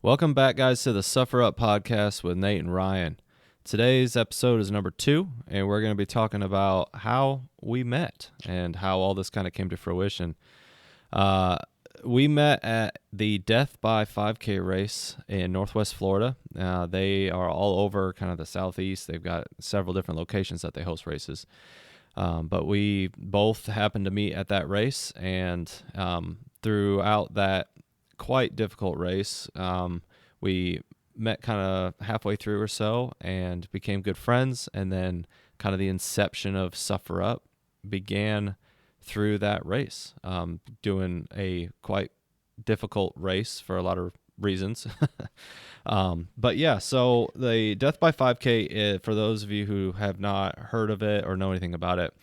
Welcome back, guys, to the Suffer Up podcast with Nate and Ryan. Today's episode is number 2, and we're going to be talking about how we met and how all this kind of came to fruition. We met at the Death by 5K race in Northwest Florida. They are all over kind of the Southeast. They've got several different locations that they host races. But we both happened to meet at that race, and throughout that quite difficult race, we met kind of halfway through or so and became good friends. And then kind of the inception of Suffer Up began through that race, doing a quite difficult race for a lot of reasons. But yeah, so the Death by 5K, for those of you who have not heard of it or know anything about it,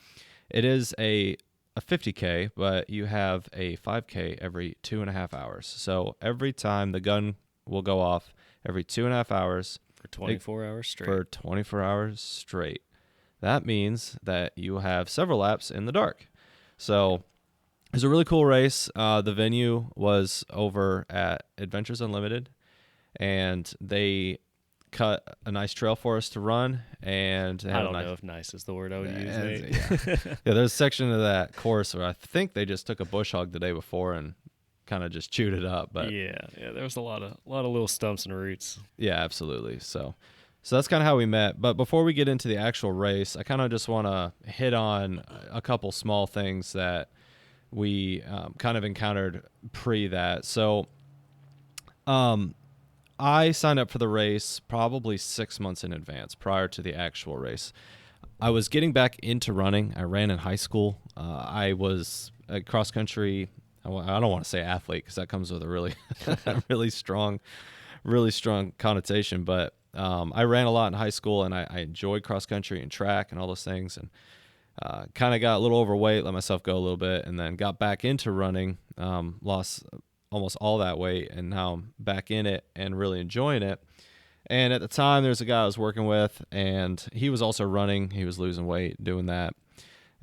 it is a 50K, but you have a 5K every 2.5 hours. So every time the gun will go off every 2.5 hours. For 24 hours straight. For 24 hours straight. That means that you have several laps in the dark. So it was a really cool race. The venue was over at Adventures Unlimited, and they cut a nice trail for us to run. And they I don't know if nice is the word I would use, Nate. Yeah, there's a section of that course where I think they just took a bush hog the day before and kind of just chewed it up. But yeah, there was a lot of little stumps and roots. Yeah, absolutely. So that's kind of how we met. But before we get into the actual race, I kind of just want to hit on a couple small things that we kind of encountered pre that. So I signed up for the race probably 6 months in advance prior to the actual race. I was getting back into running. I ran in high school. I was a cross country. I don't want to say athlete because that comes with a really, really strong connotation. But I ran a lot in high school, and I enjoyed cross country and track and all those things. And kind of got a little overweight, let myself go a little bit, and then got back into running. Lost almost all that weight, and now I'm back in it and really enjoying it. And at the time, there's a guy I was working with, and he was also running. He was losing weight doing that.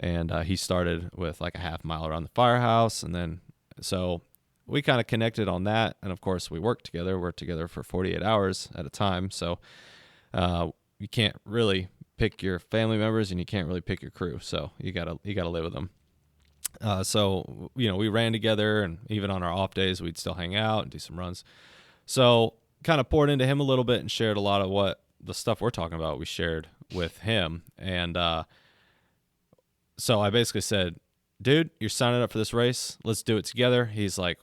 And he started with like a half mile around the firehouse. And then, so we kind of connected on that. And of course, we worked together for 48 hours at a time. So you can't really pick your family members, and you can't really pick your crew. So you gotta live with them. So, we ran together, and even on our off days, we'd still hang out and do some runs. So kind of poured into him a little bit and shared a lot of what the stuff we're talking about we shared with him. And so I basically said, dude, you're signing up for this race. Let's do it together. He's like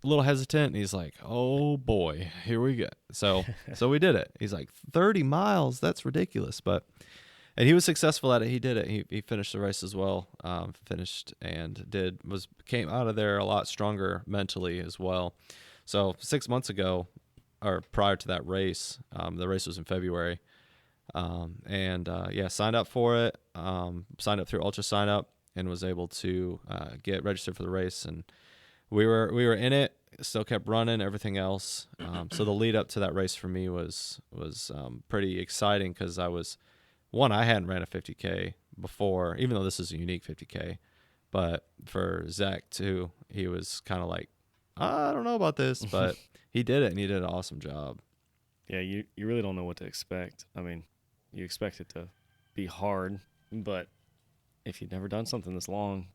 a little hesitant. And he's like, oh boy, here we go. So we did it. He's like, 30 miles. That's ridiculous. And he was successful at it. He did it. He finished the race as well. Finished and came out of there a lot stronger mentally as well. So 6 months ago, or prior to that race, the race was in February. Signed up for it. Signed up through Ultra Sign Up and was able to get registered for the race. And we were in it. Still kept running. Everything else. So the lead up to that race for me was pretty exciting because I hadn't ran a 50K before, even though this is a unique 50K. But for Zach too, he was kind of like, I don't know about this, but he did it, and he did an awesome job. Yeah, you really don't know what to expect. I mean, you expect it to be hard, but if you've never done something this long,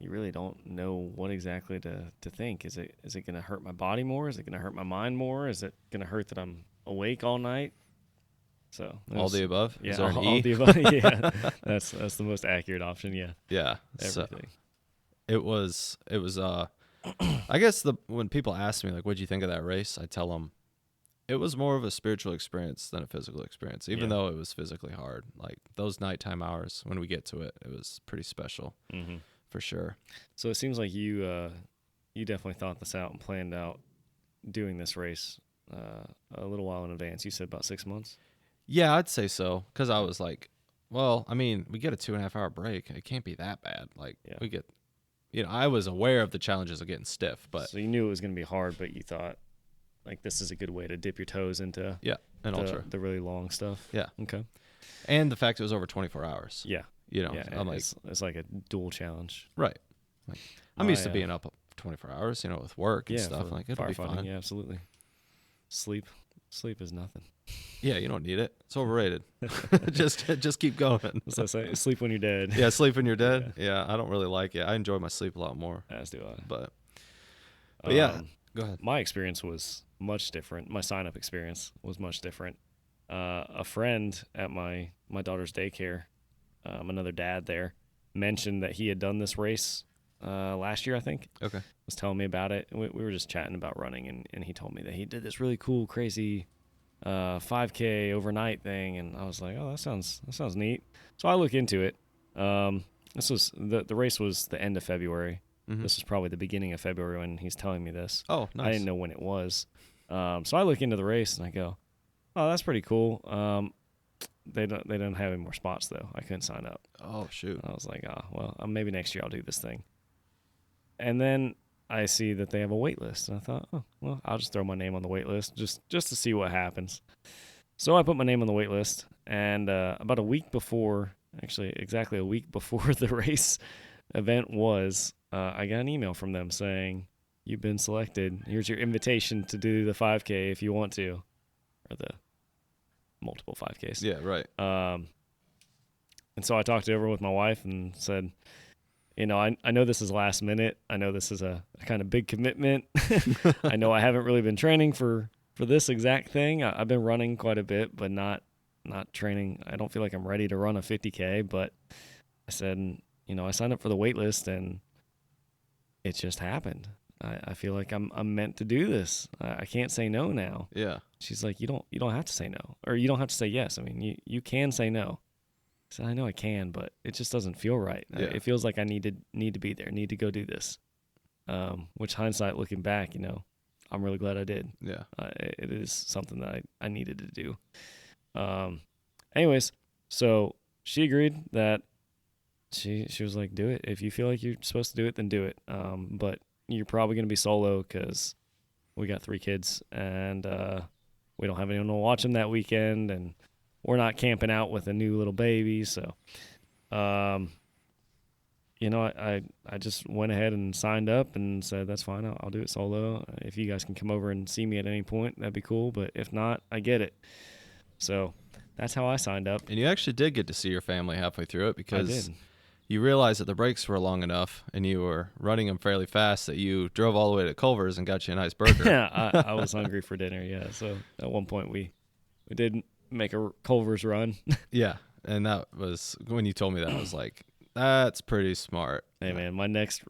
you really don't know what exactly to think. Is it going to hurt my body more? Is it going to hurt my mind more? Is it going to hurt that I'm awake all night? So all the above. Yeah, is there an all E? the above. Yeah, that's the most accurate option. Yeah. Yeah. Everything. So it was. I guess when people ask me like, "What'd you think of that race?" I tell them it was more of a spiritual experience than a physical experience, even though it was physically hard. Like those nighttime hours when we get to it, it was pretty special for sure. So it seems like you definitely thought this out and planned out doing this race a little while in advance. You said about 6 months. Yeah, I'd say so. Because I was like, well, I mean, we get a 2.5 hour break. It can't be that bad. Like we get, I was aware of the challenges of getting stiff, but so you knew it was going to be hard, but you thought like this is a good way to dip your toes into ultra, the really long stuff. Yeah. Okay. And the fact it was over 24 hours. Yeah. I'm like, it's like a dual challenge. Right. Like I'm used to being up 24 hours, with work and stuff. Like it'll be fun. Yeah, absolutely. Sleep is nothing. Yeah, you don't need it. It's overrated. just keep going. As I say, sleep when you're dead. Yeah, sleep when you're dead. Yeah, I don't really like it. I enjoy my sleep a lot more. As do I. But yeah, go ahead. My experience was much different. My sign-up experience was much different. A friend at my daughter's daycare, another dad there, mentioned that he had done this race last year, I think. Okay. Was telling me about it. We were just chatting about running, and he told me that he did this really cool, crazy 5K overnight thing, and I was like, oh, that sounds neat. So I look into it. This was the race was the end of February. Mm-hmm. This was probably the beginning of February when he's telling me this. Oh, nice. I didn't know when it was. So I look into the race and I go, oh, that's pretty cool. They don't have any more spots though. I couldn't sign up. Oh, shoot. I was like, well, maybe next year I'll do this thing. And then I see that they have a wait list, and I thought, oh, well, I'll just throw my name on the wait list just to see what happens. So I put my name on the wait list, and about a week before, actually exactly a week before the race event was, I got an email from them saying, you've been selected. Here's your invitation to do the 5K if you want to, or the multiple 5Ks. Yeah, right. And so I talked it over with my wife and said, I know this is last minute. I know this is a kind of big commitment. I know I haven't really been training for this exact thing. I've been running quite a bit, but not training. I don't feel like I'm ready to run a 50K, but I said, I signed up for the wait list and it just happened. I feel like I'm meant to do this. I can't say no now. Yeah. She's like, you don't have to say no, or you don't have to say yes. I mean, you can say no. I said, I know I can, but it just doesn't feel right. Yeah. It feels like I need to be there, need to go do this. Which hindsight, looking back, I'm really glad I did. Yeah. It is something that I needed to do. Anyways, so she agreed that she was like, do it. If you feel like you're supposed to do it, then do it. But you're probably going to be solo because we got 3 kids and we don't have anyone to watch them that weekend, and we're not camping out with a new little baby. So, I just went ahead and signed up and said, that's fine. I'll do it solo. If you guys can come over and see me at any point, that'd be cool. But if not, I get it. So that's how I signed up. And you actually did get to see your family halfway through it because I did. You realized that the breaks were long enough and you were running them fairly fast that you drove all the way to Culver's and got you a nice burger. Yeah, I was hungry for dinner, yeah. So at one point we did make a Culver's run. Yeah, and that was, when you told me that, I was like, that's pretty smart. Hey, man, my next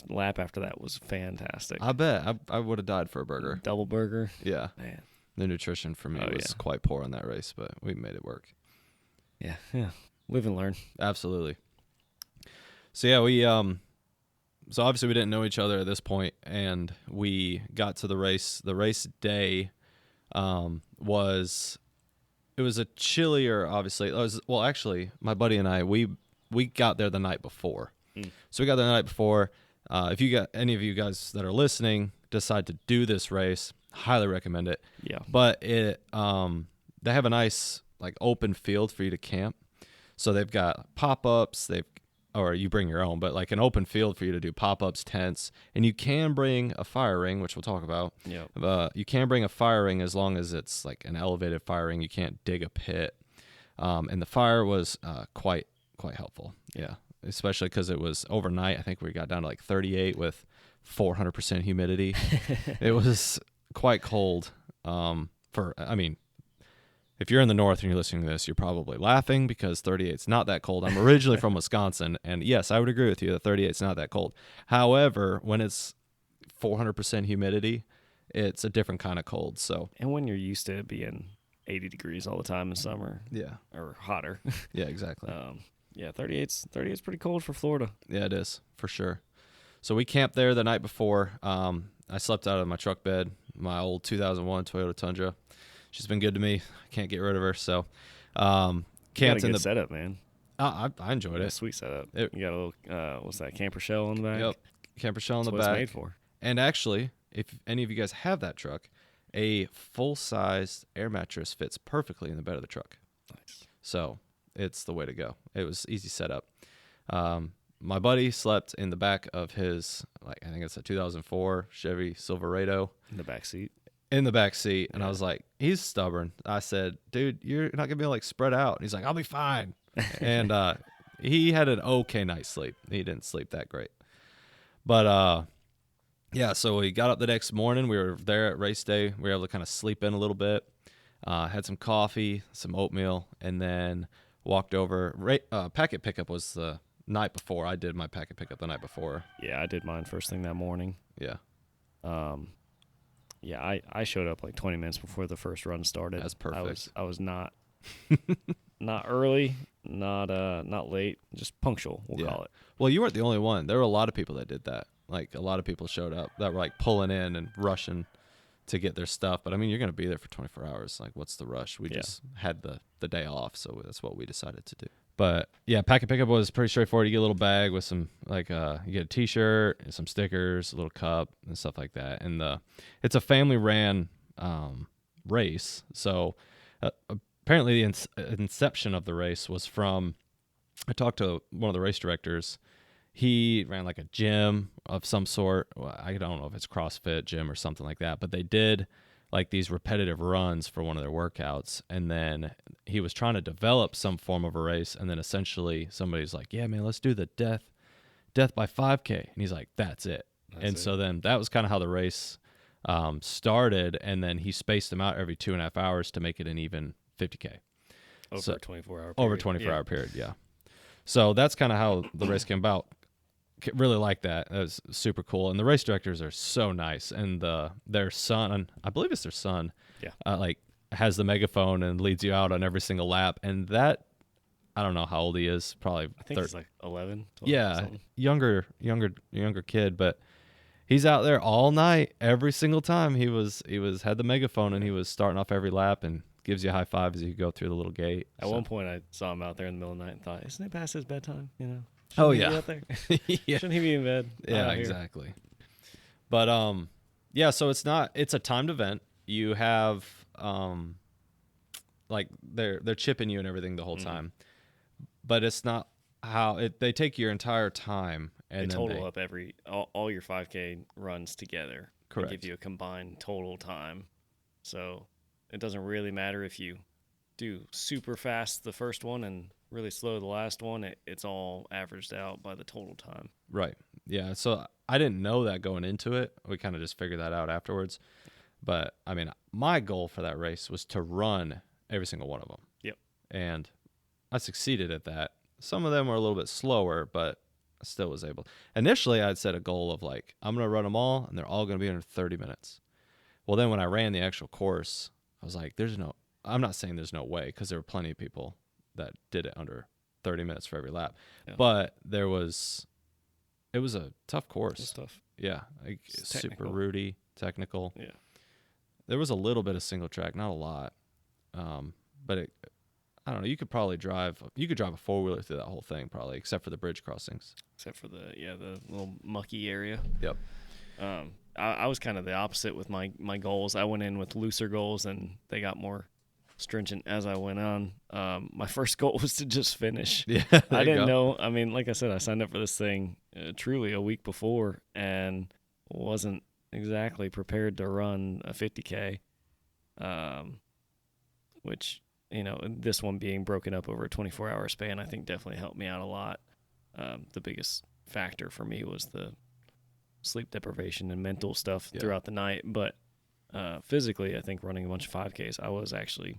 lap after that was fantastic. I bet. I would have died for a burger. Double burger. Yeah. Man. The nutrition for me was quite poor on that race, but we made it work. Yeah. Live and learn. Absolutely. So yeah, we so obviously we didn't know each other at this point, and we got to the race. The race day was a chillier, obviously. Actually, my buddy and I we got there the night before. So we got there the night before. If you got any of you guys that are listening decide to do this race, highly recommend it. Yeah. But it they have a nice like open field for you to camp. So they've got pop-ups, or you bring your own, but like an open field for you to do pop-ups, tents, and you can bring a fire ring, which we'll talk about. Yeah. You can bring a fire ring as long as it's like an elevated fire ring. You can't dig a pit. And the fire was quite helpful. Yeah. Especially because it was overnight. I think we got down to like 38 with 400% humidity. It was quite cold. If you're in the north and you're listening to this, you're probably laughing because 38 is not that cold. I'm originally from Wisconsin, and yes, I would agree with you that 38 is not that cold. However, when it's 400% humidity, it's a different kind of cold. So, and when you're used to it being 80 degrees all the time in summer, yeah, or hotter, yeah, exactly. 38's pretty cold for Florida. Yeah, it is for sure. So we camped there the night before. I slept out of my truck bed, my old 2001 Toyota Tundra. She's been good to me. I can't get rid of her. So, camped in the setup, man. I enjoyed it. Sweet setup. You got a little what's that, camper shell on the back? Yep, camper shell on the back. That's what it's made for. And actually, if any of you guys have that truck, a full-sized air mattress fits perfectly in the bed of the truck. Nice. So it's the way to go. It was easy setup. My buddy slept in the back of his, I think it's a 2004 Chevy Silverado. In the back seat. in the back seat, and I Yeah. was like, he's stubborn. I said, dude, you're not gonna be able to like spread out. And he's like, I'll be fine. And he had an okay night's sleep. He didn't sleep that great, but yeah. So we got up the next morning. We were there at race day. We were able to kind of sleep in a little bit. Had some coffee, some oatmeal, and then walked over. Packet pickup was the night before. I did my packet pickup the night before. Yeah, I did mine first thing that morning. Yeah, Yeah, I showed up like 20 minutes before the first run started. That's perfect. I was not not early, not late, just punctual, we'll Yeah. call it. well, you weren't the only one. There were a lot of people that did that. Like a lot of people showed up that were like pulling in and rushing to get their stuff. But I mean, you're gonna be there for 24 hours. Like, what's the rush? We Yeah. just had the day off, so that's what we decided to do. But yeah, packet pickup was pretty straightforward. You get a little bag with some like you get a T-shirt and some stickers, a little cup and stuff like that. And it's a family ran race, so apparently the inception of the race was from. I talked to one of the race directors. He ran like a gym of some sort. Well, I don't know if it's CrossFit gym or something like that, but they did like these repetitive runs for one of their workouts. And then he was trying to develop some form of a race. And then essentially somebody's like, yeah, man, let's do the death by 5K. And he's like, that's it. So then that was kind of how the race started. And then he spaced them out every 2.5 hours to make it an even 50K. Over a 24-hour period. Over a 24-hour period, yeah. So that's kind of how the race came about. Really like that. That was super cool. And the race directors are so nice. And their son, I believe it's their son, like has the megaphone and leads you out on every single lap. And that, I don't know how old he is. Probably I think he's like 11, 12, yeah, something. younger kid. But he's out there all night, every single time. He had the megaphone and he was starting off every lap and gives you a high five as you go through the little gate. At one point, I saw him out there in the middle of the night and thought, isn't it past his bedtime? You know? Oh, Shouldn't he yeah. be out there? Yeah. Shouldn't he be in bed? Not Yeah, out here? exactly. But yeah, so it's a timed event. You have like they're chipping you and everything the whole time. But it's not how they take your entire time and They then total up all your 5K runs together. Correct. And give you a combined total time. So it doesn't really matter if you do super fast the first one and really slow the last one. It's all averaged out by the total time. Right. Yeah. So I didn't know that going into it. We kind of just figured that out afterwards. But I mean, my goal for that race was to run every single one of them. Yep. And I succeeded at that. Some of them were a little bit slower, but I still was able. Initially, I'd set a goal of like, I'm going to run them all, and they're all going to be under 30 minutes. Well, then when I ran the actual course, I was like, I'm not saying there's no way, because there were plenty of people that did it under 30 minutes for every lap. Yeah. But it was a tough course. It's tough. Yeah. Like, It's super technical. rooty, technical. Yeah. There was a little bit of single track, not a lot. But I don't know. You could drive a four-wheeler through that whole thing probably, except for the bridge crossings. Except for the little mucky area. Yep. I was kind of the opposite with my goals. I went in with looser goals, and they got more stringent as I went on. My first goal was to just finish. Yeah. I didn't know. I mean, like I said, I signed up for this thing truly a week before and wasn't exactly prepared to run a 50K, which, this one being broken up over a 24-hour span, I think definitely helped me out a lot. The biggest factor for me was the sleep deprivation and mental stuff throughout the night. But physically, I think running a bunch of 5Ks, I was actually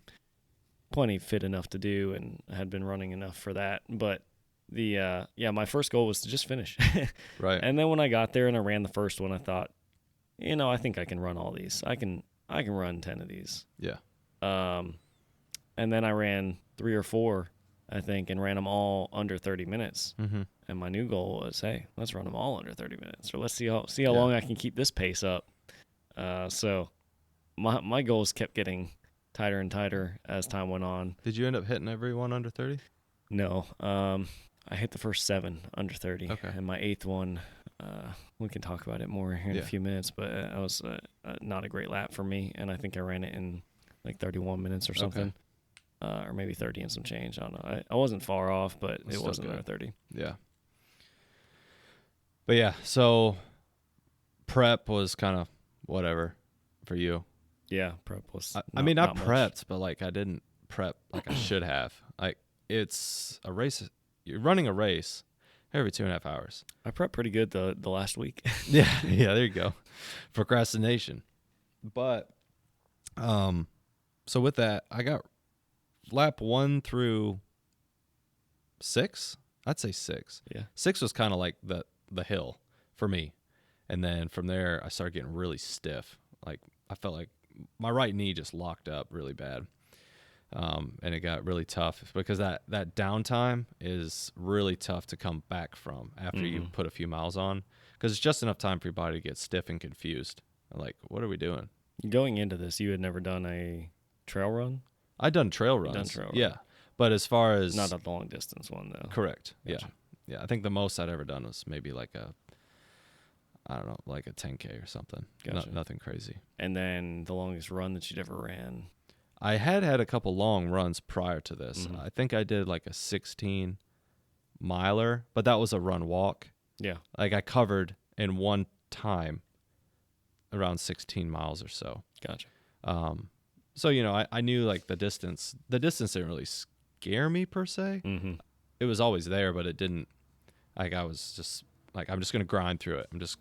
plenty fit enough to do and had been running enough for that. But my first goal was to just finish. Right. And then when I got there and I ran the first one, I thought, I think I can run all these. I can run 10 of these. Yeah. And then I ran 3 or 4, I think, and ran them all under 30 minutes. Mm-hmm. And my new goal was, hey, let's run them all under 30 minutes, or let's see how long I can keep this pace up. So my goals kept getting tighter and tighter as time went on. Did you end up hitting everyone under 30? No, I hit the first 7 under 30, Okay. and my 8th one, we can talk about it more here in a few minutes, but it was not a great lap for me, and I think I ran it in like 31 minutes or something. Or maybe 30 and some change. I don't know. I wasn't far off, but it Still wasn't good. under 30. Yeah. But yeah, so prep was kind of whatever for you. Yeah, prep was. I mean, I not much. prepped, but like I didn't prep like I should have. Like it's a race. You're running a race every 2.5 hours. I prepped pretty good the last week. Yeah, yeah. There you go. Procrastination. But, so with that, I got lap 1 through 6. I'd say 6. Yeah. 6 was kind of like the hill for me, and then from there I started getting really stiff. Like I felt like my right knee just locked up really bad. And it got really tough because that downtime is really tough to come back from after you put a few miles on, because it's just enough time for your body to get stiff and confused. Like, what are we doing? Going into this, you had never done a trail run? I'd done trail runs. Done trail run. Yeah. But as far as Not a long distance one, though. correct. Gotcha. Yeah. I think the most I'd ever done was maybe like I don't know, like a 10K or something. Gotcha. Nothing crazy. And then the longest run that you'd ever ran? I had a couple long runs prior to this. Mhm. I think I did like a 16 miler, but that was a run walk. Yeah. Like I covered in one time around 16 miles or so. Gotcha. So, you know, I knew like the distance didn't really scare me per se. Mm-hmm. It was always there, but it didn't, like I was just like, I'm just going to grind through it. It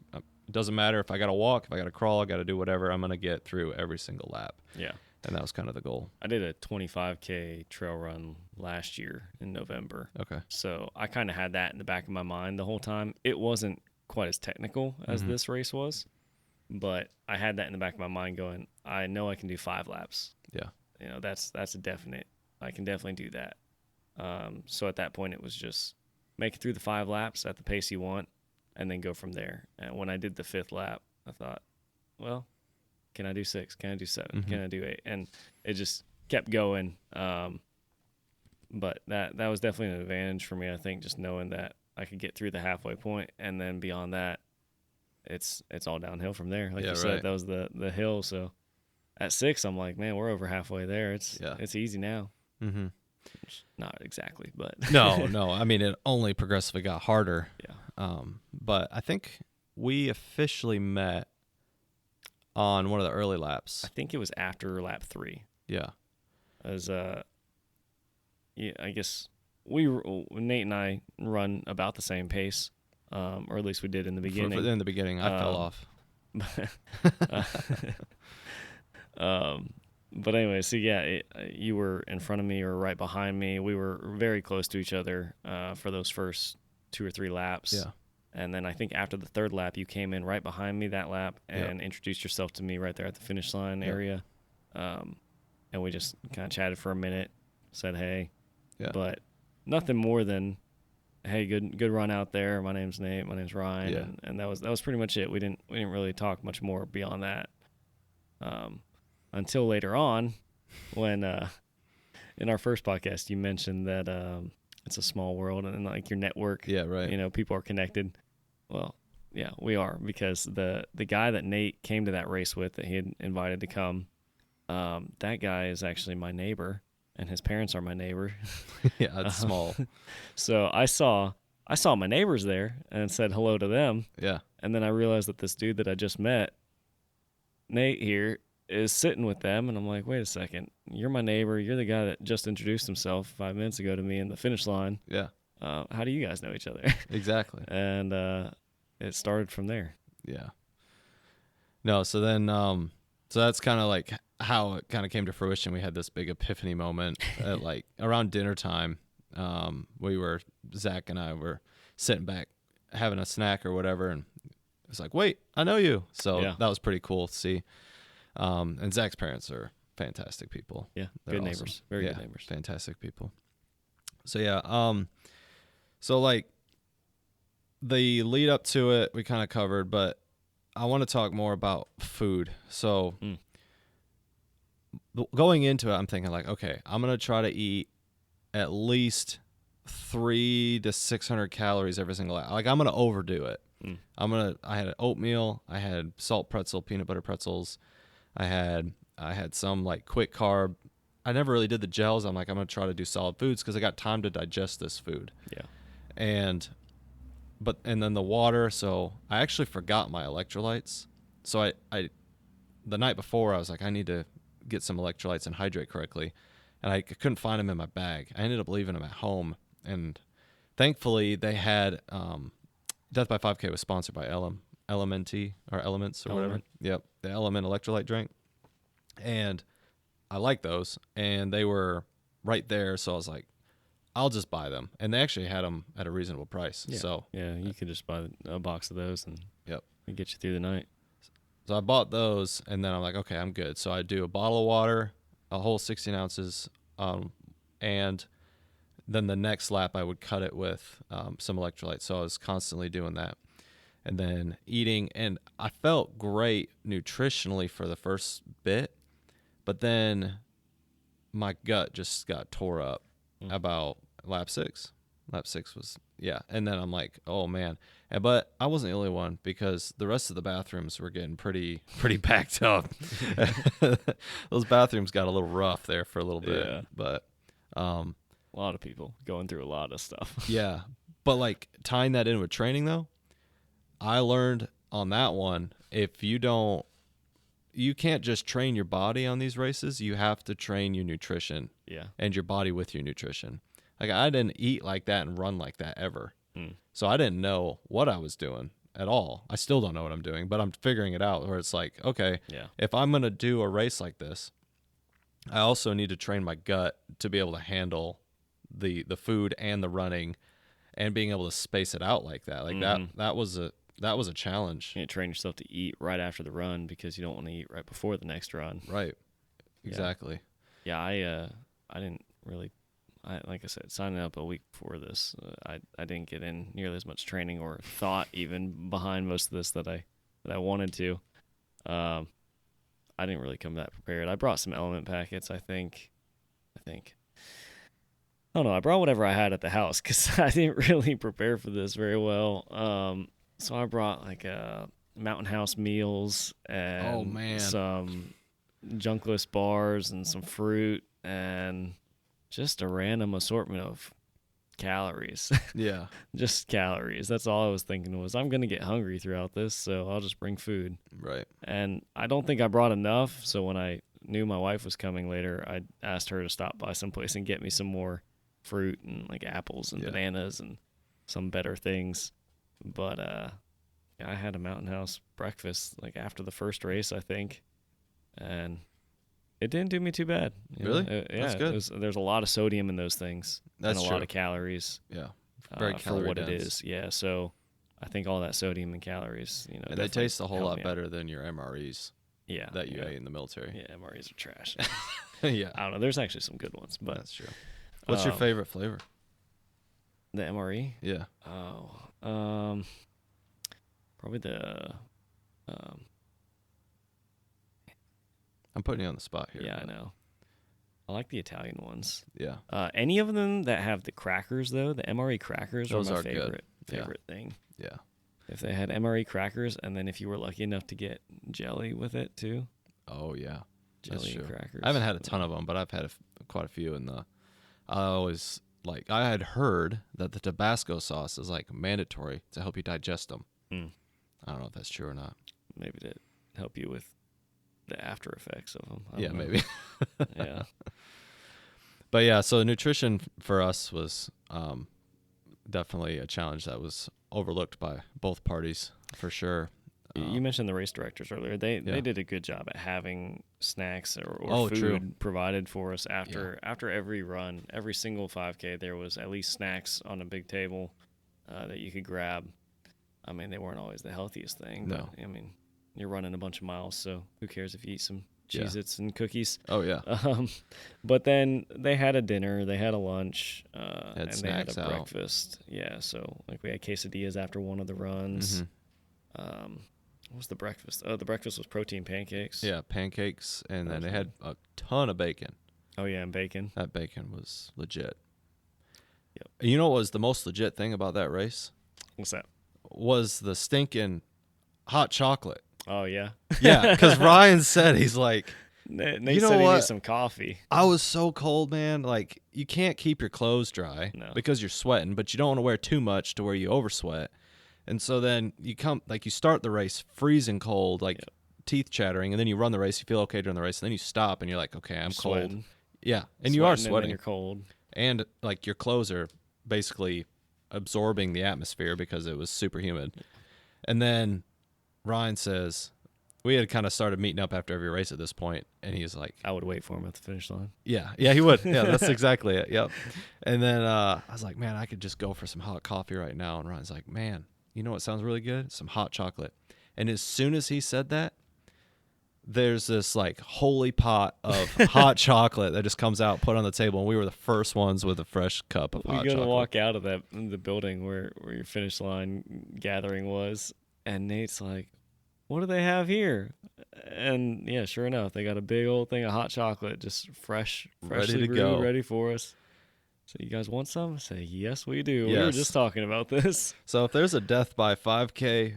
doesn't matter if I got to walk, if I got to crawl, I got to do whatever. I'm going to get through every single lap. Yeah. And that was kind of the goal. I did a 25K trail run last year in November. Okay. So I kind of had that in the back of my mind the whole time. It wasn't quite as technical as this race was, but I had that in the back of my mind going, I know I can do 5 laps. Yeah. You know, that's a definite. I can definitely do that. So at that point, it was just make it through the 5 laps at the pace you want and then go from there. And when I did the 5th lap, I thought, well, can I do 6? Can I do 7? Can I do 8? And it just kept going. But that was definitely an advantage for me, I think, just knowing that I could get through the halfway point, and then beyond that, it's all downhill from there. Like you said, right. that was the hill. So at 6, I'm like, man, we're over halfway there. It's easy now. Mm-hmm. Not exactly, but No. I mean, it only progressively got harder. Yeah. But I think we officially met on one of the early laps. I think it was after lap 3. Yeah. As yeah, I guess Nate and I run about the same pace, or at least we did in the beginning. In the beginning, I fell off. But anyway, so yeah, you were in front of me or right behind me. We were very close to each other for those first 2 or 3 laps. Yeah. And then I think after the 3rd lap, you came in right behind me that lap and introduced yourself to me right there at the finish line area. And we just kind of chatted for a minute, said hey. Yeah. But nothing more than, hey, good run out there. My name's Nate. My name's Ryan. Yeah. And that was pretty much it. We didn't really talk much more beyond that. Until later on, when in our first podcast you mentioned that it's a small world and like your network. Yeah, right. You know, people are connected. Well, yeah, we are, because the guy that Nate came to that race with that he had invited to come, that guy is actually my neighbor, and his parents are my neighbor. Yeah, it's small. So I saw my neighbors there and said hello to them. Yeah. And then I realized that this dude that I just met, Nate here, is sitting with them, and I'm like, wait a second, you're my neighbor. You're the guy that just introduced himself 5 minutes ago to me in the finish line. Yeah. How do you guys know each other? Exactly. And it started from there. Yeah. No, so then so that's kind of like how it kind of came to fruition. We had this big epiphany moment at like around dinner time. Zach and I were sitting back having a snack or whatever, and it was like, wait, I know you. So that was pretty cool to see. And Zach's parents are fantastic people. Yeah, They're good awesome. neighbors. Very good neighbors. Fantastic people. So yeah, so like the lead up to it we kind of covered, but I want to talk more about food. So going into it, I'm thinking like, okay, I'm going to try to eat at least 300 to 600 calories every single hour. Like I'm going to overdo it. I had an oatmeal, I had salt pretzel, peanut butter pretzels. I had some like quick carb. I never really did the gels. I'm like, I'm going to try to do solid foods because I got time to digest this food. Yeah. And then the water. So I actually forgot my electrolytes. So I the night before, I was like, I need to get some electrolytes and hydrate correctly. And I couldn't find them in my bag. I ended up leaving them at home. And thankfully, they had Death by 5K was sponsored by LMNT or Elements or whatever. Element. Yep, the Element electrolyte drink. And I like those. And they were right there. So I was like, I'll just buy them. And they actually had them at a reasonable price. Yeah. So Yeah, you could just buy a box of those and Yep. it get you through the night. So I bought those, and then I'm like, okay, I'm good. So I do a bottle of water, a whole 16 ounces, and then the next lap I would cut it with some electrolytes. So I was constantly doing that. And then eating, and I felt great nutritionally for the first bit, but then my gut just got tore up about lap 6. Lap 6 was, yeah. And then I'm like, oh, man. But I wasn't the only one because the rest of the bathrooms were getting pretty packed up. Those bathrooms got a little rough there for a little bit. Yeah. But A lot of people going through a lot of stuff. yeah. But like tying that in with training though, I learned on that one, if you can't just train your body on these races, you have to train your nutrition Yeah. and your body with your nutrition. Like I didn't eat like that and run like that ever. Mm. So I didn't know what I was doing at all. I still don't know what I'm doing, but I'm figuring it out where it's like, okay, Yeah. if I'm going to do a race like this, I also need to train my gut to be able to handle the food and the running and being able to space it out like that. Like that was a challenge. You can't train yourself to eat right after the run because you don't want to eat right before the next run. Right. Exactly. Yeah, I didn't really, like I said, signing up a week before this, I didn't get in nearly as much training or thought even behind most of this that I wanted to. I didn't really come that prepared. I brought some element packets. I think. I don't know. I brought whatever I had at the house because I didn't really prepare for this very well. So I brought like Mountain House meals and some Junkless bars and some fruit and just a random assortment of calories. Yeah. Just calories. That's all I was thinking was I'm going to get hungry throughout this, so I'll just bring food. Right. And I don't think I brought enough, so when I knew my wife was coming later, I asked her to stop by someplace and get me some more fruit and like apples and bananas and some better things. But I had a Mountain House breakfast like after the first race, I think, and it didn't do me too bad. Really? Yeah, That's good. There's a lot of sodium in those things. That's and a true. lot of calories. Yeah. Very for what calorie it dense. is. Yeah, so I think all that sodium and calories, And they definitely taste a whole help lot me out. better than your MREs Yeah, that you yeah. ate in the military. Yeah, MREs are trash. Yeah. I don't know. There's actually some good ones, but That's true. What's your favorite flavor? the MRE. Yeah. Oh, probably the. I'm putting you on the spot here. Yeah, I but- know. I like the Italian ones. Yeah. Any of them that have the crackers, though, the MRE crackers Those are my are good. favorite thing. Yeah. If they had MRE crackers, and then if you were lucky enough to get jelly with it too, Oh, yeah. That's jelly and true. crackers. I haven't had a ton of them, but I've had quite a few. I had heard that the Tabasco sauce is like mandatory to help you digest them. Mm. I don't know if that's true or not. Maybe to help you with the after effects of them. Yeah, maybe. Yeah. But yeah, so nutrition for us was definitely a challenge that was overlooked by both parties for sure. You mentioned the race directors earlier. They Yeah. did a good job at having snacks or food true. provided for us after every run. Every single 5K, there was at least snacks on a big table that you could grab. I mean, they weren't always the healthiest thing. No. But, I mean, you're running a bunch of miles, so who cares if you eat some Yeah. Cheez-Its and cookies. Oh, yeah. But then they had a dinner, they had a lunch, Had and they had snacks a out. breakfast. Yeah, so like we had quesadillas after one of the runs. Mhm. What was the breakfast? Oh, the breakfast was protein pancakes. Yeah, pancakes, and then they Okay. had a ton of bacon. Oh yeah, and bacon. That bacon was legit. Yep. You know what was the most legit thing about that race? What's that? Was the stinking hot chocolate. Oh yeah. Yeah, because Ryan said, he's like, Nate You know said he what? needs some coffee. I was so cold, man. Like, you can't keep your clothes dry No. because you're sweating, but you don't want to wear too much to where you oversweat. And so then you start the race freezing cold, like teeth chattering, and then you run the race, you feel okay during the race, and then you stop and you're like, okay, I'm cold. Sweating. Yeah, and you are Sweating, and then sweating, you're cold. and like your clothes are basically absorbing the atmosphere because it was super humid. And then Ryan says, we had kind of started meeting up after every race at this point, and he's like, I would wait for him at the finish line. yeah, he would. Yeah, that's exactly it. Yep. And then I was like, man, I could just go for some hot coffee right now. And Ryan's like, man, you know what sounds really good? Some hot chocolate. And as soon as he said that, there's this like holy pot of hot chocolate that just comes out, put on the table, and we were the first ones with a fresh cup of hot chocolate. We go to walk out of the building where your finish line gathering was, and Nate's like, what do they have here? And yeah, sure enough, they got a big old thing of hot chocolate, just freshly Ready to brewed, go. ready for us. So you guys want some? I say, yes, we do. We were Yes. just talking about this. So if there's a Death by 5K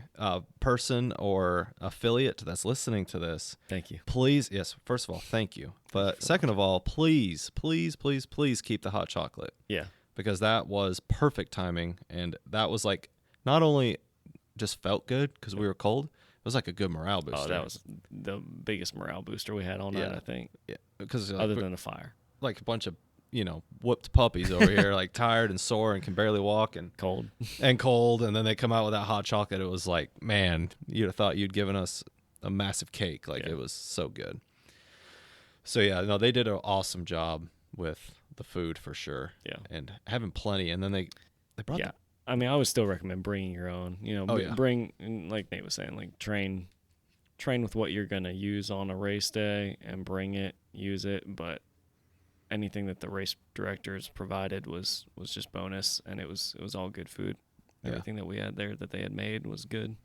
person or affiliate that's listening to this, Thank you. please, yes, first of all, thank you. But second of all, please keep the hot chocolate, Yeah. because that was perfect timing. And that was like, not only just felt good because we were cold, it was like a good morale booster. Oh, that was the biggest morale booster we had all night, Yeah. I think, yeah, because other than the fire. like a bunch of, whooped puppies over here, like tired and sore and can barely walk and Cold. cold. And then they come out with that hot chocolate. It was like, man, you'd have thought you'd given us a massive cake. Like, Yeah. it was so good. So yeah, no, they did an awesome job with the food for sure. Yeah. And having plenty. And then they brought Yeah. I mean, I would still recommend bringing your own. Oh, yeah. Bring, and like Nate was saying, like train with what you're gonna use on a race day and bring it, use it. But anything that the race directors provided was just bonus, and it was all good food. Yeah. Everything that we had there that they had made was good.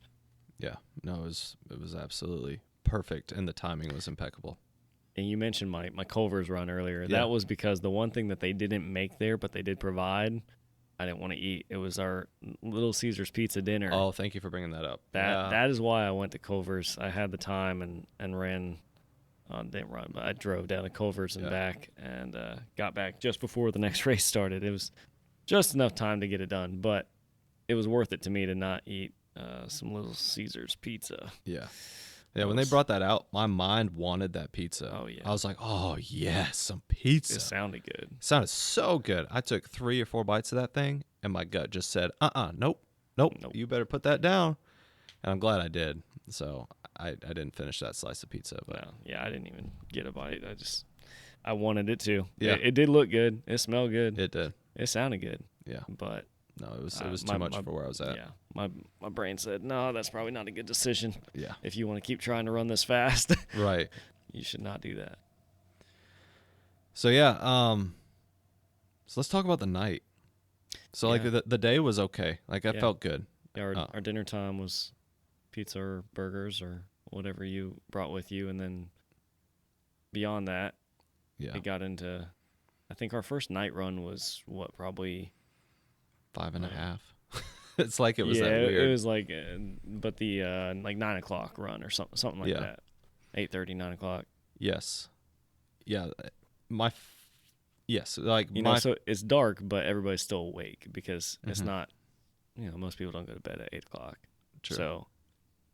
Yeah, no, it was absolutely perfect, and the timing was impeccable. And you mentioned my Culver's run earlier. Yeah. That was because the one thing that they didn't make there, but they did provide, I didn't want to eat. It was our Little Caesars pizza dinner. Oh, thank you for bringing that up. That is why I went to Culver's. I had the time and ran. Didn't run, but I drove down to Culver's and back, and got back just before the next race started. It was just enough time to get it done, but it was worth it to me to not eat some Little Caesars pizza. Yeah. Yeah, when they brought that out, my mind wanted that pizza. Oh, yeah. I was like, oh, yes, some pizza. It sounded good. It sounded so good. I took 3 or 4 bites of that thing, and my gut just said, nope, you better put that down. And I'm glad I did. So I didn't finish that slice of pizza. But No, yeah, I didn't even get a bite. I wanted it to. Yeah. It did look good. It smelled good. it did. It sounded good. Yeah. But No, it was too much for where I was at. yeah, my brain said, no, that's probably not a good decision. Yeah. If you want to keep trying to run this fast, Right. you should not do that. So yeah, so let's talk about the night. So like Yeah. the day was okay. Like I Yeah. felt good. Yeah, our dinner time was pizza or burgers or whatever you brought with you, and then beyond that, Yeah. it got into. I think our first night run was probably 5.5. It's like it was yeah, that weird. it was like, but the like 9 o'clock run or something like Yeah. that. 8:30, 9 o'clock. Yes. Yeah. Yes. Like You my know, so it's dark, but everybody's still awake because it's Mhm. not. Most people don't go to bed at 8 o'clock. True. So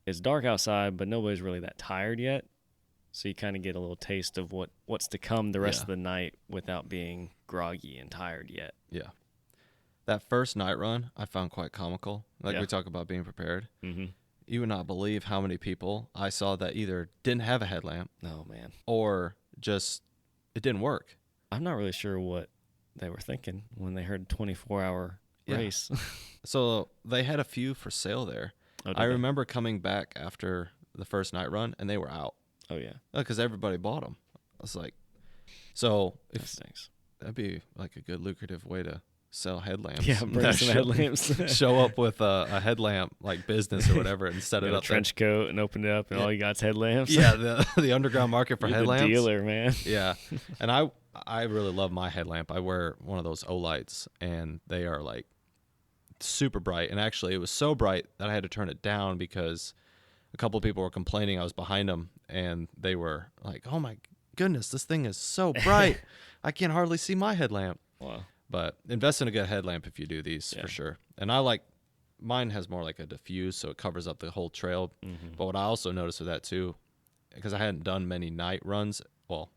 it's dark outside, but nobody's really that tired yet. So you kind of get a little taste of what's to come the rest Yeah. of the night without being groggy and tired yet. Yeah. That first night run I found quite comical. Like Yeah. we talk about being prepared. Mm-hmm. You would not believe how many people I saw that either didn't have a headlamp Oh, man. or just it didn't work. I'm not really sure what they were thinking when they heard 24-hour Yeah. race. So they had a few for sale there. Oh, did I they? remember coming back after the first night run and they were out Oh, yeah. because everybody bought them. I was like, so That if stinks. that'd be like a good lucrative way to sell headlamps. Yeah, bring some headlamps. Show up with a headlamp like business or whatever and set Get it a up trench coat and open it up, and Yeah. all you got's headlamps. there. Yeah, the underground market for You're headlamps. the dealer, man. Yeah, and I really love my headlamp. I wear one of those Olights, and they are like super bright. And actually, it was so bright that I had to turn it down because a couple people were complaining I was behind them, and they were like, "Oh my goodness, this thing is so bright! I can hardly see my headlamp." Wow. But invest in a good headlamp if you do these Yeah. for sure. And I like mine has more like a diffuse, so it covers up the whole trail. Mm-hmm. But what I also noticed with that too, because I hadn't done many night runs. Well,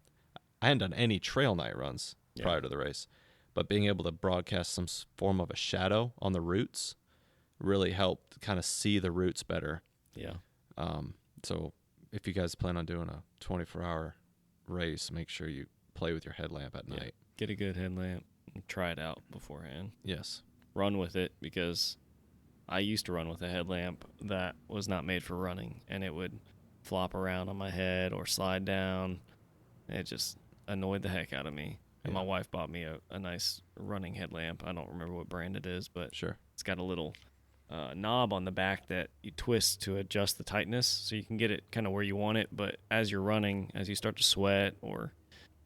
I hadn't done any trail night runs Yeah. prior to the race, but being able to broadcast some form of a shadow on the routes really helped kind of see the routes better. Yeah. So if you guys plan on doing a 24-hour race, make sure you play with your headlamp at Yeah. night. Get a good headlamp and try it out beforehand. Yes. Run with it, because I used to run with a headlamp that was not made for running, and it would flop around on my head or slide down. It just annoyed the heck out of me. And my Yeah. wife bought me a nice running headlamp. I don't remember what brand it is, but Sure. it's got a little knob on the back that you twist to adjust the tightness, so you can get it kind of where you want it. But as you're running, as you start to sweat, or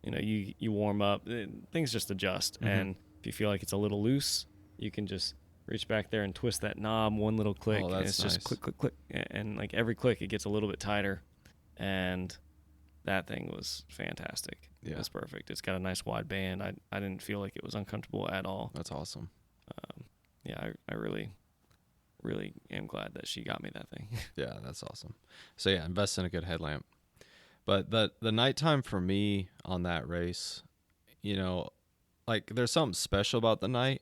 you warm up, things just adjust. Mhm. And if you feel like it's a little loose, you can just reach back there and twist that knob one little click, Oh, and that's it's just nice. click, click, click, and like every click it gets a little bit tighter. And that thing was fantastic. Yeah. It was perfect. It's got a nice wide band. I didn't feel like it was uncomfortable at all. That's awesome. Yeah, I really am glad that she got me that thing. Yeah, that's awesome. So yeah, invest in a good headlamp. But the nighttime for me on that race, like there's something special about the night.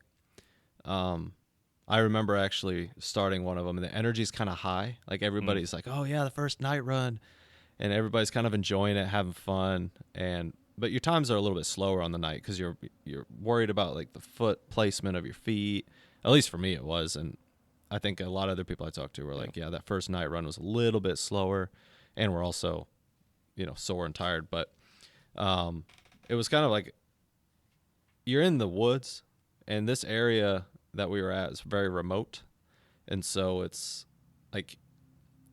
I remember actually starting one of them, and the energy's kind of high. Like everybody's like, "Oh yeah, the first night run," and everybody's kind of enjoying it, having fun. But your times are a little bit slower on the night because you're worried about like the foot placement of your feet. At least for me, it was, and I think a lot of other people I talked to were like, "Yeah, that first night run was a little bit slower," and we're also, sore and tired. But it was kind of like you're in the woods, and this area that we were at is very remote, and so it's like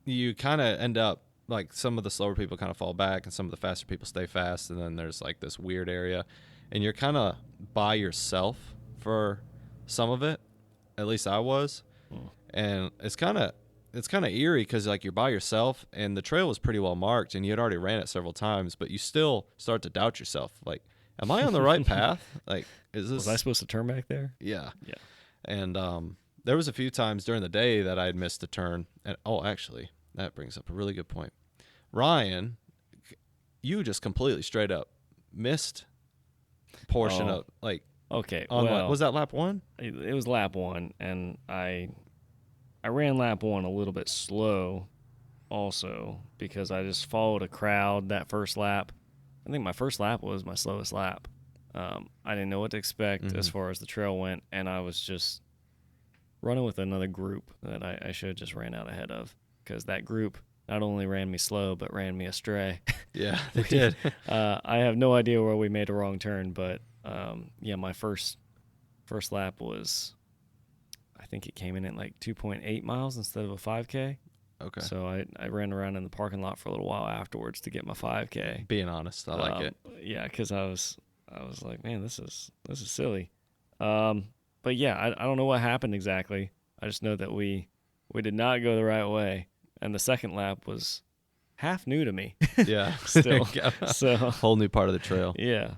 you kind of end up like some of the slower people kind of fall back and some of the faster people stay fast, and then there's like this weird area, and you're kind of by yourself for some of it. At least I was. And it's kind of eerie because like you're by yourself, and the trail was pretty well marked, and you had already ran it several times, but you still start to doubt yourself, like, am I on the right path? Like, is this? Was I supposed to turn back there? Yeah. Yeah. And there was a few times during the day that I had missed a turn. And actually, that brings up a really good point. Ryan, you just completely straight up missed portion of like Okay. on Well, was that lap 1? it was lap 1, and I ran lap 1 a little bit slow also, because I just followed a crowd that first lap. I think my first lap was my slowest lap. I didn't know what to expect as far as the trail went, and I was just running with another group that I should have just ran out ahead of, because that group not only ran me slow but ran me astray. Yeah, they did. I have no idea where we made a wrong turn, but yeah, my first lap was, I think it came in at like 2.8 miles instead of a 5K. Okay. So I ran around in the parking lot for a little while afterwards to get my 5K. Being honest, I like it. Yeah, because I was like, man, this is silly. But yeah, I don't know what happened exactly. I just know that we did not go the right way, and the second lap was half new to me. Yeah. Still. So Whole new part of the trail. yeah,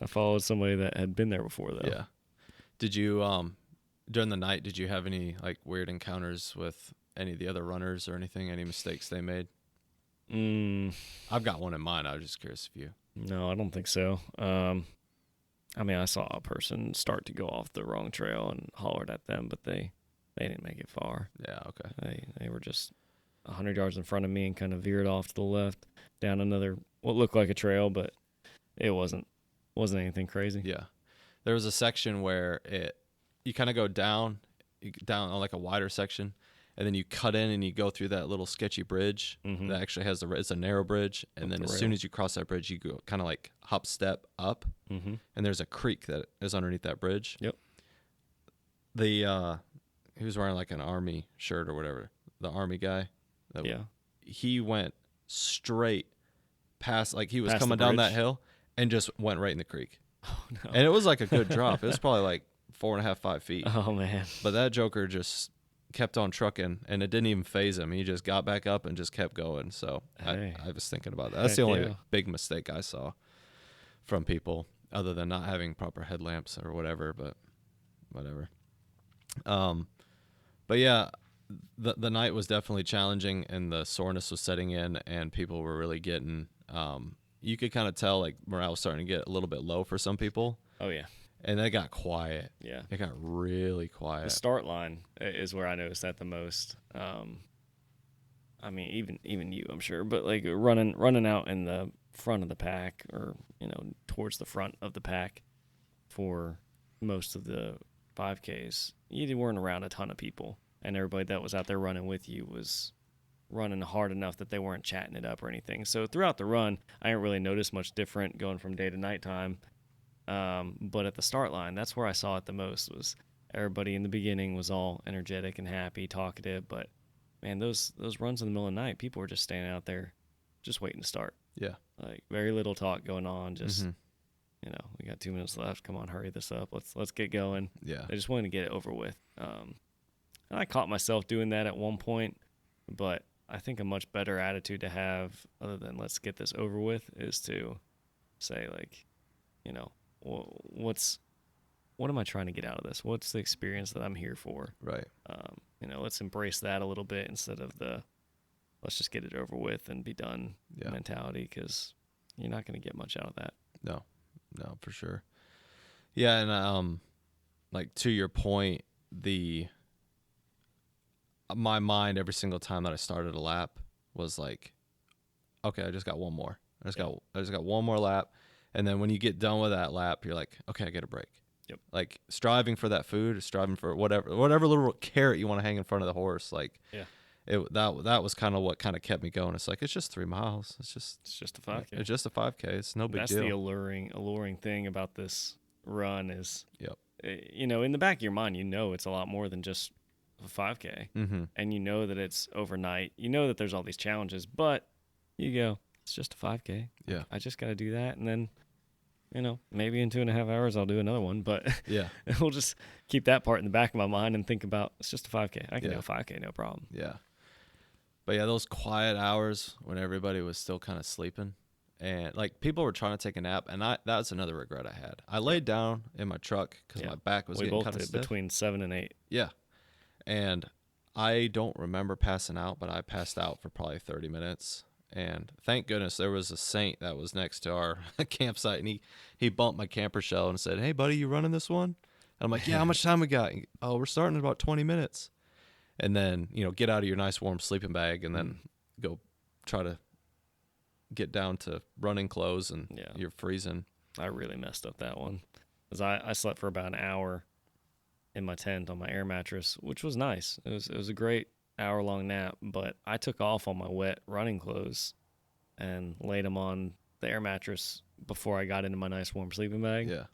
I followed somebody that had been there before though. Yeah. Did you during the night, did you have any like weird encounters with any of the other runners or anything? Any mistakes they made? I've got one in mind. I was just curious if you. No, I don't think so. I mean, I saw a person start to go off the wrong trail and hollered at them, but they didn't make it far. Yeah. Okay. They were just 100 yards in front of me and kind of veered off to the left down another what looked like a trail, but it wasn't anything crazy. Yeah. There was a section where you kind of go down on like a wider section, and then you cut in and you go through that little sketchy bridge that actually has it's a narrow bridge, and then as soon as you cross that bridge, you go kind of like hop step up, and there's a creek that is underneath that bridge. Yep. He was wearing like an army shirt or whatever, the army guy. Yeah. He went straight past, like he was Past coming the down that bridge? hill and just went right in the creek. Oh no. And it was like a good drop. It was probably like 4.5, 5 feet. Oh man. But that joker just kept on trucking, and it didn't even phase him. He just got back up and just kept going. So Hey. I was thinking about that. That's Heck the only yeah. big mistake I saw from people, other than not having proper headlamps or whatever. But whatever. But yeah, the night was definitely challenging, and the soreness was setting in, and people were really getting. You could kind of tell like morale was starting to get a little bit low for some people, Oh yeah, and it got quiet. yeah. It got really The quiet. start line is where I noticed that the most. I mean, even you, I'm sure, but like running out in the front of the pack, or towards the front of the pack, for most of the 5Ks, you weren't around a ton of people, and everybody that was out there running with you was running hard enough that they weren't chatting it up or anything. So throughout the run, I didn't really notice much different going from day to nighttime. But at the start line, that's where I saw it the most. Was everybody in the beginning was all energetic and happy, talkative, but man, those runs in the middle of the night, people were just standing out there, just waiting to start. Yeah. Like very little talk going on. Just Mhm. we got 2 minutes left. Come on, hurry this up. Let's get going. Yeah. I just wanted to get it over with. And I caught myself doing that at one point, but I think a much better attitude to have, other than let's get this over with, is to say like, what am I trying to get out of this? What's the experience that I'm here for? Right. Let's embrace that a little bit instead of the let's just get it over with and be done Yeah. mentality, because you're not going to get much out of that. No, for sure. Yeah, and like to your point, my mind every single time that I started a lap was like, okay, I just got one more. I just got one more lap, and then when you get done with that lap, you're like, okay, I get a break. Yep. Like striving for that food, striving for whatever little carrot you want to hang in front of the horse. Like, Yeah. That was kind of what kind of kept me going. It's like, it's just 3 miles. It's just a 5K. It's just a 5K. It's no big That's deal. the alluring thing about this run is, Yep. in the back of your mind, it's a lot more than just a 5K, Mm-hmm. and you know that it's overnight. You know that there's all these challenges, but you go, it's just a 5K. Yeah. I just got to do that, and then, maybe in 2.5 hours I'll do another one. But Yeah. we'll just keep that part in the back of my mind and think about it's just a 5K. I can Yeah. do a 5K, no problem. Yeah. But yeah, those quiet hours when everybody was still kind of sleeping, and like people were trying to take a nap, and that's another regret I had. I laid down in my truck because Yeah. my back was We getting both kind of did stiff. between 7 and 8. Yeah. And I don't remember passing out, but I passed out for probably 30 minutes. And thank goodness there was a saint that was next to our campsite, and he bumped my camper shell and said, "Hey, buddy, you running this one?" And I'm like, "Yeah, how much time we got?" "Oh, we're starting in about 20 minutes. And then, get out of your nice warm sleeping bag and then go try to get down to running clothes, and Yeah. you're freezing. I really messed up that one, because I slept for about an hour in my tent on my air mattress, which was nice. It was a great hour-long nap, but I took off on my wet running clothes and laid them on the air mattress before I got into my nice warm sleeping bag. Yeah.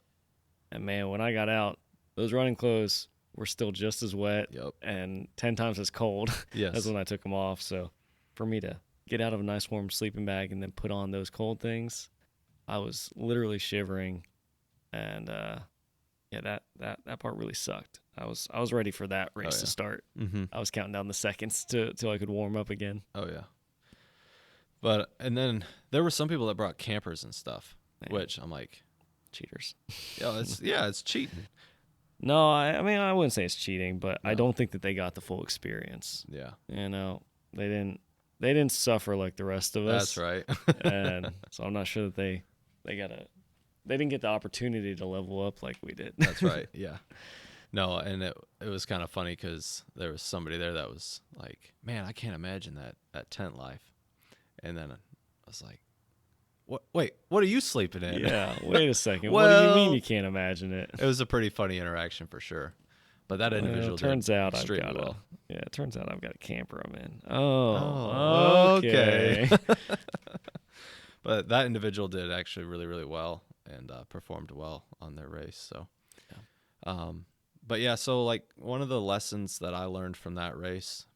And man, when I got out, those running clothes were still just as wet Yep. and 10 times as cold Yes. as when I took them off. So for me to get out of a nice warm sleeping bag and then put on those cold things, I was literally shivering, and that part really sucked. I was ready for that race to start. Mm-hmm. I was counting down the seconds till I could warm up again. Oh yeah. And then there were some people that brought campers and stuff, Man. which I'm like, Cheaters. it's cheating. No, I mean I wouldn't say it's cheating, but I No. don't think that they got the full experience. Yeah. They didn't suffer like the rest of us. That's right. And so I'm not sure that they didn't get the opportunity to level up like we did. That's right. Yeah. No, and it was kind of funny because there was somebody there that was like, "Man, I can't imagine that tent life." And then I was like, "What? Wait, what are you sleeping in?" Yeah, wait a second. What do you mean Well- you can't imagine it? It was a pretty funny interaction for sure. But that individual turns did out extremely well. it turns out I've got a camper I'm in. Oh, okay. But that individual did actually really, really well and performed well on their race. So, but yeah, so like one of the lessons that I learned from that race,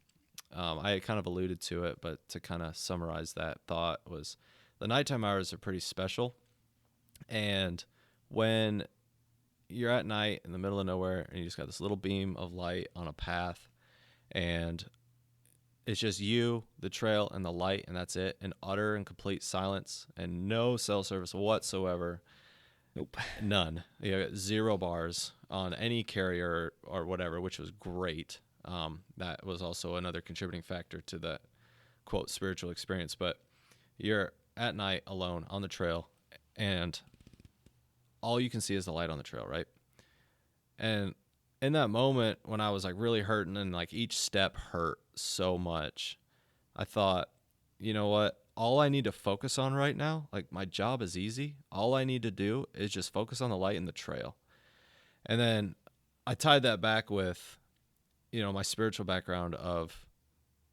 I kind of alluded to it, but to kind of summarize that thought was the nighttime hours are pretty special. And when you're at night in the middle of nowhere and you just got this little beam of light on a path, and it's just you, the trail, and the light, and that's it, and utter and complete silence and no cell service whatsoever. Nope. None. You got 0 bars on any carrier or whatever, which was great. That was also another contributing factor to that quote spiritual experience. But you're at night alone on the trail, and all you can see is the light on the trail, right? And in that moment when I was like really hurting and like each step hurt so much, I thought, you know what? All I need to focus on right now, like my job is easy. All I need to do is just focus on the light and the trail. And then I tied that back with, my spiritual background of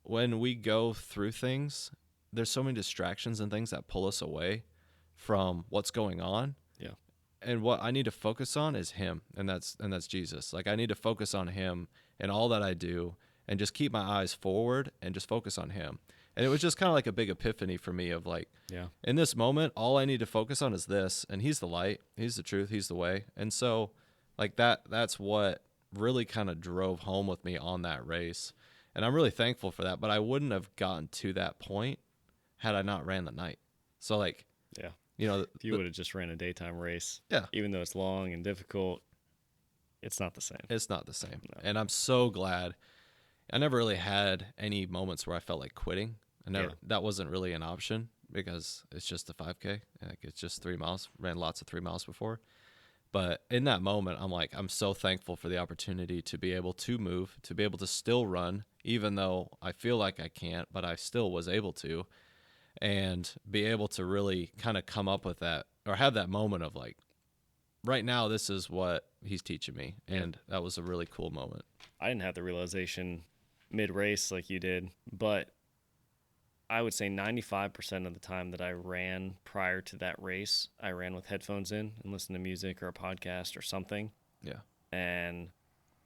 when we go through things, there's so many distractions and things that pull us away from what's going on. Yeah. And what I need to focus on is him, and that's Jesus. Like I need to focus on him and all that I do and just keep my eyes forward and just focus on him. And it was just kind of like a big epiphany for me of like, in this moment, all I need to focus on is this, and he's the light, he's the truth, he's the way. And so like that's what really kind of drove home with me on that race. And I'm really thankful for that, but I wouldn't have gotten to that point had I not ran the night. So like, Yeah. If you would have just ran a daytime race, yeah, even though it's long and difficult, it's not the same. It's not the same. No. And I'm so glad. I never really had any moments where I felt like quitting. That wasn't really an option because it's just a 5K. Like it's just 3 miles. Ran lots of 3 miles before. But in that moment, I'm like, I'm so thankful for the opportunity to be able to move, to be able to still run, even though I feel like I can't, but I still was able to, and be able to really kind of come up with that or have that moment of like, right now, this is what he's teaching me. And that was a really cool moment. I didn't have the realization mid-race like you did, but I would say 95% of the time that I ran prior to that race, I ran with headphones in and listened to music or a podcast or something. Yeah. And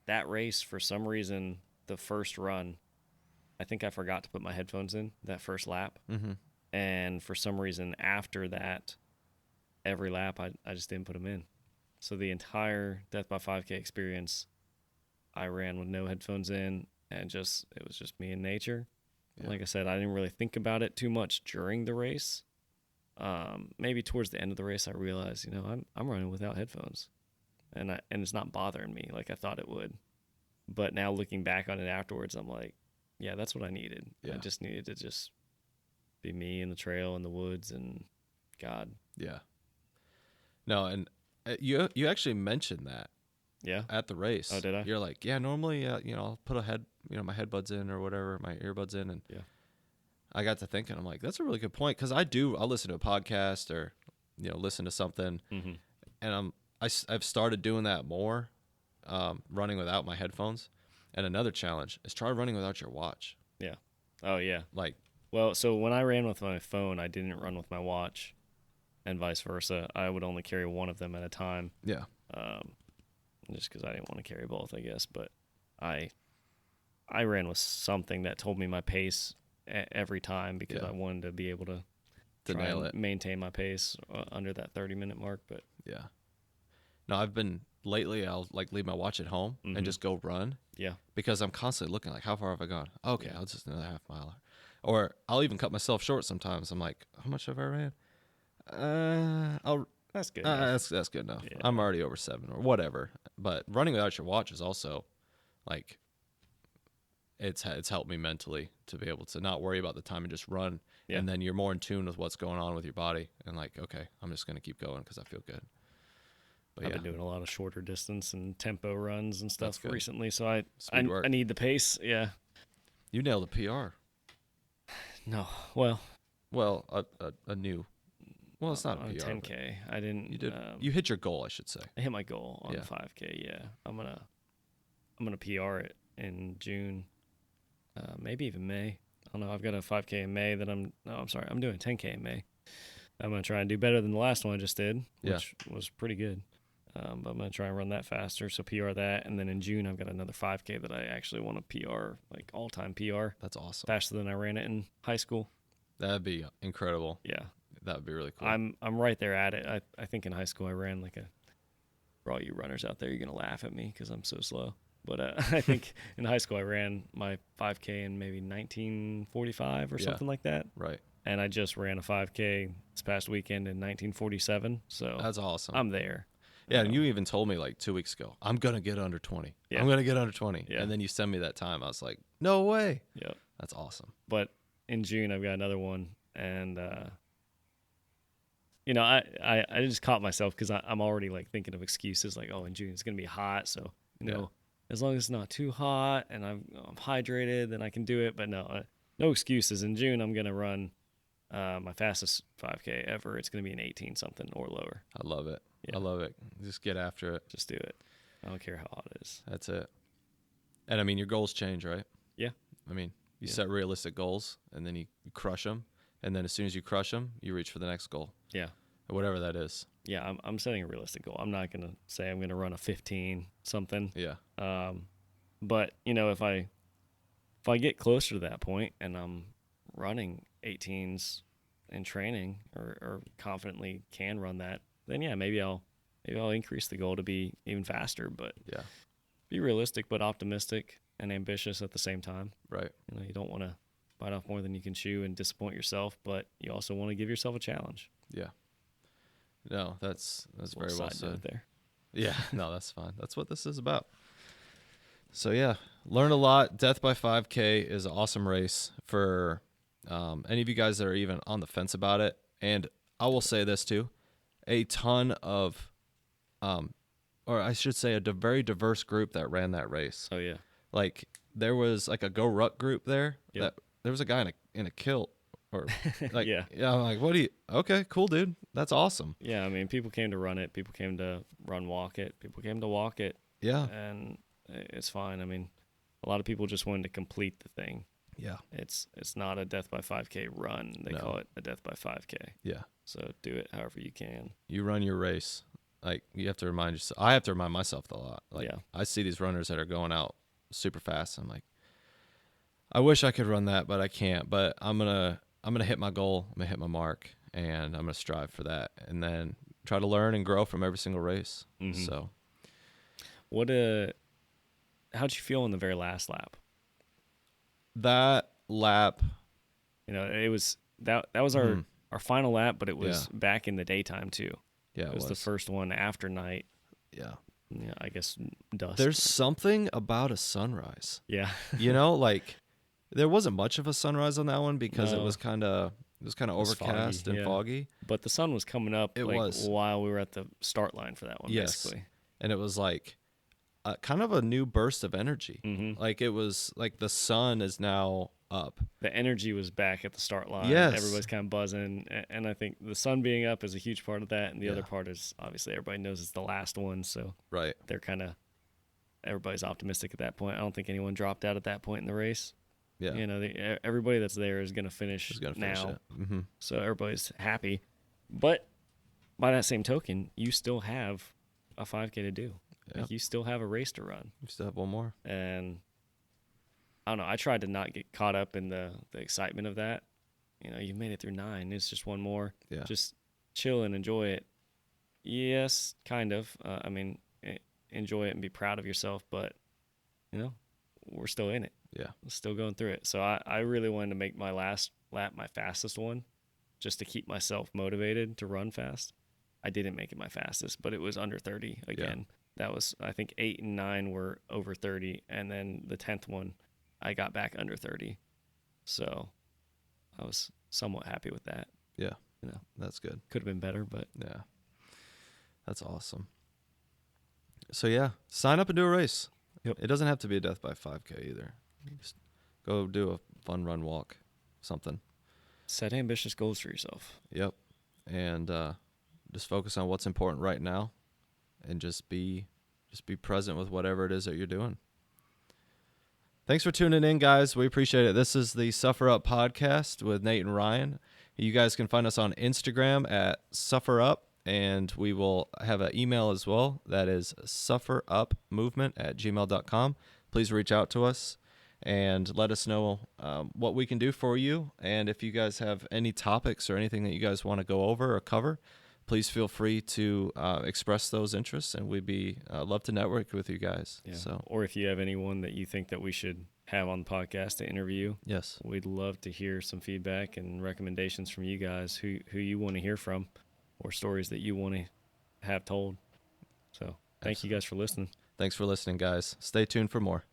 that race, for some reason, the first run, I think I forgot to put my headphones in that first lap. Mm-hmm. And for some reason, after that, every lap, I just didn't put them in. So the entire Death by 5K experience, I ran with no headphones in, and it was just me and nature. Yeah. Like I said, I didn't really think about it too much during the race. Maybe towards the end of the race, I realized, I'm running without headphones, and it's not bothering me like I thought it would. But now looking back on it afterwards, I'm like, yeah, that's what I needed. Yeah. I just needed to just be me in the trail in the woods and God. Yeah. No, and you actually mentioned that. Yeah. At the race. Oh, did I? You're like, yeah, normally, I'll put my headbuds in or whatever, my earbuds in. And I got to thinking, I'm like, that's a really good point. Cause I'll listen to a podcast or, listen to something. Mm-hmm. And I've started doing that more, running without my headphones. And another challenge is try running without your watch. Yeah. Oh yeah. Well, so when I ran with my phone, I didn't run with my watch, and vice versa. I would only carry one of them at a time. Yeah. Just because I didn't want to carry both, I guess. But I ran with something that told me my pace every time because I wanted to be able to try nail and it, maintain my pace under that 30-minute mark. But yeah. No, lately I'll like leave my watch at home and just go run. Yeah. Because I'm constantly looking like, how far have I gone? Okay, I'll just another half mile. Or I'll even cut myself short sometimes. I'm like, how much have I ran? That's good. That's good enough. Yeah. I'm already over 7 or whatever. But running without your watch is also like it's helped me mentally to be able to not worry about the time and just run. Yeah. And then you're more in tune with what's going on with your body and like, okay, I'm just going to keep going because I feel good. But I've been doing a lot of shorter distance and tempo runs and stuff recently, so I need the pace. Yeah. You nailed a PR. No, a new. Well, it's not a PR. 10K. I didn't. You did. You hit your goal, I should say. I hit my goal on 5K. Yeah, I'm gonna PR it in June, maybe even May. I don't know. I've got a 5K in May I'm doing 10K in May. I'm gonna try and do better than the last one I just did, which was pretty good. But I'm gonna try and run that faster. So PR that, and then in June I've got another 5K that I actually want to PR, like all-time PR. That's awesome. Faster than I ran it in high school. That'd be incredible. Yeah. That would be really cool. I'm right there at it. I think in high school I ran for all you runners out there, you're going to laugh at me because I'm so slow. But I think in high school I ran my 5K in maybe 1945 or something like that. Right. And I just ran a 5K this past weekend in 1947. So that's awesome. I'm there. Yeah, and you even told me like 2 weeks ago, I'm gonna get under 20. Yeah. I'm gonna get under 20. Yeah. And then you send me that time. I was like, no way. Yep. That's awesome. But in June, I've got another one, and you know, I just caught myself because I'm already like thinking of excuses, like, oh, in June it's gonna be hot, so you know, as long as it's not too hot and I'm hydrated, then I can do it. But no, no excuses. In June, I'm gonna run my fastest 5K ever. It's gonna be an 18 something or lower. I love it. Yeah. I love it. Just get after it. Just do it. I don't care how hot it is. That's it. And I mean, your goals change, right? Yeah. I mean, you Yeah. set realistic goals, and then you crush them, and then as soon as you crush them, you reach for the next goal. Yeah. Or whatever that is. Yeah, I'm setting a realistic goal. I'm not gonna say I'm gonna run a 15 something. Yeah. But you know, if I get closer to that point and I'm running 18s in training or confidently can run that, then yeah, maybe I'll increase the goal to be even faster. But Yeah. be realistic but optimistic and ambitious at the same time. Right. You know, you don't want to bite off more than you can chew and disappoint yourself, but you also want to give yourself a challenge. Yeah. No, that's very well Side said. note there. Yeah, no, that's fine. That's what this is about. So yeah, learn a lot. Death by 5K is an awesome race for any of you guys that are even on the fence about it. And I will say this too, a ton of, or I should say, a very diverse group that ran that race. Oh yeah. Like there was like a Go Ruck group there. Yep. That there was a guy in a kilt. Or like, Yeah. I'm like, what do you? Okay, cool, dude. That's awesome. Yeah, I mean, people came to run it. People came to walk it. People came to walk it, Yeah, and it's fine. I mean, a lot of people just wanted to complete the thing. yeah, It's not a death by 5K run. They No. call it a death by 5K. yeah. So do it however you can. You run your race. Like you have to remind yourself. I have to remind myself a lot. Like Yeah. I see these runners that are going out super fast. I'm like, I wish I could run that, but I can't. But I'm gonna hit my goal. I'm gonna hit my mark, and I'm gonna strive for that, and then try to learn and grow from every single race. Mhm. So How'd you feel in the very last lap? that lap, You know, it was that was our final lap, but it was Yeah. back in the daytime too. yeah, It was the first one after night. Yeah. Yeah, I guess dusk. There's something about a sunrise. yeah. You know, like there wasn't much of a sunrise on that one because it No. was kind of was overcast foggy, and yeah. foggy, But the sun was coming up It like was. while we were at the start line for that one, Yes. basically. and it was like kind of a new burst of energy. Mm-hmm. Like it was like the sun is now up. The energy was back at the start line. Yes. Everybody's kind of buzzing. And I think the sun being up is a huge part of that. And the other Yeah. part is obviously everybody knows it's the last one. So Right. they're everybody's optimistic at that point. I don't think anyone dropped out at that point in the race. Yeah. You know, everybody that's there is going to finish Who's gonna finish now. it? Mm-hmm. So everybody's happy. But by that same token, you still have a 5K to do. Yeah. Like you still have a race to run. We still have one more. And I don't know. I tried to not get caught up in the excitement of that. You know, you made it through 9. It's just one more. Yeah. Just chill and enjoy it. Yes, kind of. I mean, enjoy it and be proud of yourself. But, you know, we're still in it. Yeah. We're still going through it. So I really wanted to make my last lap my fastest one just to keep myself motivated to run fast. I didn't make it my fastest, but it was under 30 again. That was, I think, 8 and 9 were over 30, and then the 10th one, I got back under 30. So I was somewhat happy with that. Yeah. You know, That's good. could have been better, but Yeah. That's awesome. So yeah, sign up and do a race. Yep. It doesn't have to be a death by 5K either. Just go do a fun run walk, something. set ambitious goals for yourself. Yep. And just focus on what's important right now, and just be present with whatever it is that you're doing. Thanks for tuning in, guys. We appreciate it. This is the Suffer Up podcast with Nate and Ryan. You guys can find us on Instagram at Suffer Up, and we will have an email as well. That is sufferupmovement@gmail.com. Please reach out to us and let us know what we can do for you. And if you guys have any topics or anything that you guys want to go over or cover, please feel free to express those interests, and we'd be love to network with you guys. Yeah. So Or if you have anyone that you think that we should have on the podcast to interview, yes, we'd love to hear some feedback and recommendations from you guys, who you want to hear from, or stories that you want to have told. So thank you guys for listening. Thanks for listening, guys. Stay tuned for more.